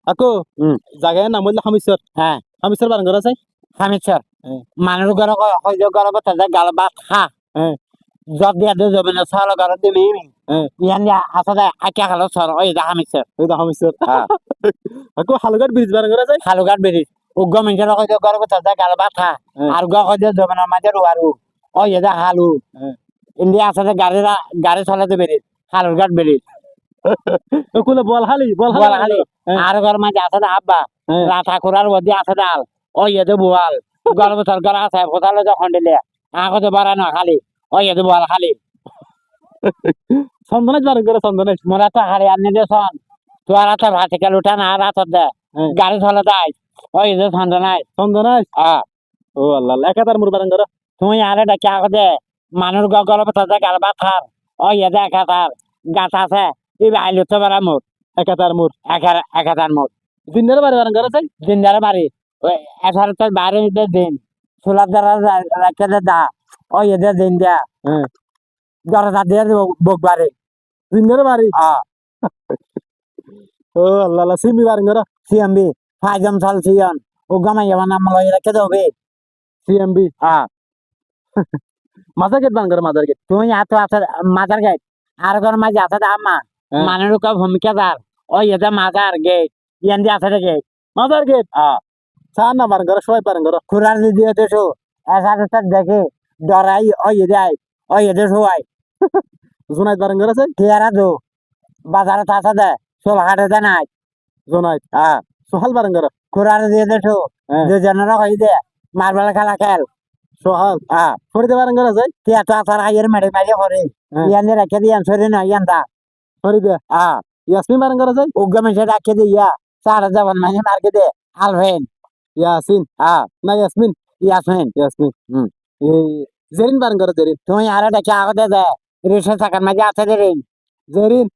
আকো হুম। জায়গায় নাম হইলো হামিসর হ্যাঁ হামিসর বারণ করা চাই হামিদ স্যার হ্যাঁ। মানুষ ঘর হইল ঘর কথা গাল ভাত খা হ্যাঁ জব দিয়া দে যাবে না সাল ঘর দিবি হ্যাঁ ইয়ান দিয়া আসলে আকিয়া খালো স্যার ওই দা হামিদ স্যার ওই তো হামিসর হ্যাঁ আকো হালুঘাট ব্রিজ বারণ করা চাই খালুঘাট বেরি উগ্র মিঞ্চের হইল ঘর কথা গাল ভাত খা হ্যাঁ। আর গা হইল যাবে না মাঝে রুয়ারু ওই দা হালু হ্যাঁ। ইন্ডিয়া আসলে গাড়ি চালাতে বেরি খালুঘাট বেরি ওগুলো বল হালি বল খালি হ্যাঁ। আর ঘর মাঝে আসলে আব্বা হ্যাঁ। রাথা কুরার মধ্যে আছে ডাল ওই এতে বোয়াল গর্ব সরকার আছে কোথালে যখন দিলে আগতে বাড়ানো খালি ওই এতে বোয়াল খালি চন্দনাইশ বারণ করা চন্দনাইশ মোরা তো হারে আনি দেশন তো আর রাতে ভাতে কেল উঠা না রাতত দে হ্যাঁ। গাড়ি চলে দেয় ওই এতে ছন্দ নাই চন্দনাইশ ও আল্লাহ আল্লাহ একাতার মুর বারণ করা তুমি আরে ডাকি আগতে মানুষ গর্ব থাকে গাল ভাত খার ওই এতে একাতার গাছ আছে এই আইলে তো বেড়া মোর একাতার মুর একাতার মোর দিনের বারে বারণ করা চাই দিনদারে বাড়ি ওই 18 বাইরে দিন সোলার দ্বারা রাখে দা ওই এদের দিন দেয়া হ্যাঁ দরজা দিয়ে বুক বাড়ি দিনের বাড়ি ও আল্লাহ আল্লাহ সিমি বারণ করা সিএমবি ফাইজম সাল সিয়ন ও গামাই আমার নাম লই রেখে দেবে সিএমবি মাথা গেট বারণ করা মাদার গেট তুমি এত আছে মাথার গেট আর ঘর মাঝে আছে আমা হ্যাঁ। মানুষ ভূমিকা দার ওই এদের মাথার গেট ইয়ান দিয়ে আছে গেট মাদার গেট চার না বারণ করা সবাই বারণ করা খুরার দিয়ে দেশো এসা দেখে ডরাই ওই এদের ওই এদের সবাই জোনাইত বারণ করা চাই টিয়ারা দো বাজারে আছে দে সোল হাটে দে নাই জোনাইত সোহাল বারণ করা খুরার দিয়ে দেশো হ্যাঁ। দুজনের হই দে মার্বেল খেলা খেল সোহাল ফরিদে বারণ করা চাই টিয়া তো আসার আইয়ের মেডে মেডে করে হ্যাঁ। ইয়ান দিয়ে রেখে দিয়ান সরি না ইয়ান দা ফরিদে ইয়াসমিন বারণ করা চাই উগ্র মেশে রাখে দিয়া সাড়ে যাবেন মানে মার্কে দে আলভেন ইয়াসিন না ইয়াসমিন ইয়াসমিন ইয়াসমিন হুম। এই জেরিন বারণ করা জেরিন তুমি আরে দেখে আগতে দে রিসে থাকার মাঝে আছে দে রিন জেরিন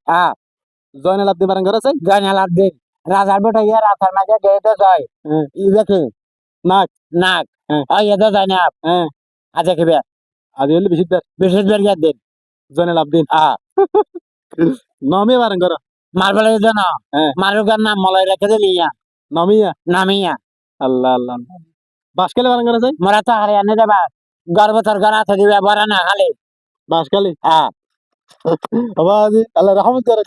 জয়নাল আব্দি বারণ করা চাই জয়নাল আব্দিন রাজার বেটা ইয়া রাজার মাঝে গেতে জয় হ্যাঁ। ই দেখি নাক নাক হ্যাঁ। ওই এতে জয় না হ্যাঁ আছে কিবে আদি হলে বেশি দার বিশেষ বের গিয়ে দিন জয়নাল আব্দিন নমে বারণ করা মার্বেলের জন্য হ্যাঁ। মারুকার নাম মলাই রেখে দিলি ইয়া নমিয়া নামিয়া আল্লাহ আল্লাহ বাসকালে বারণ করা চাই মোরা তো হারে আনে দেবা গর্ব তোর ঘর আছে দিবে বড় না খালি বাসকালে আল্লাহ রহমত করে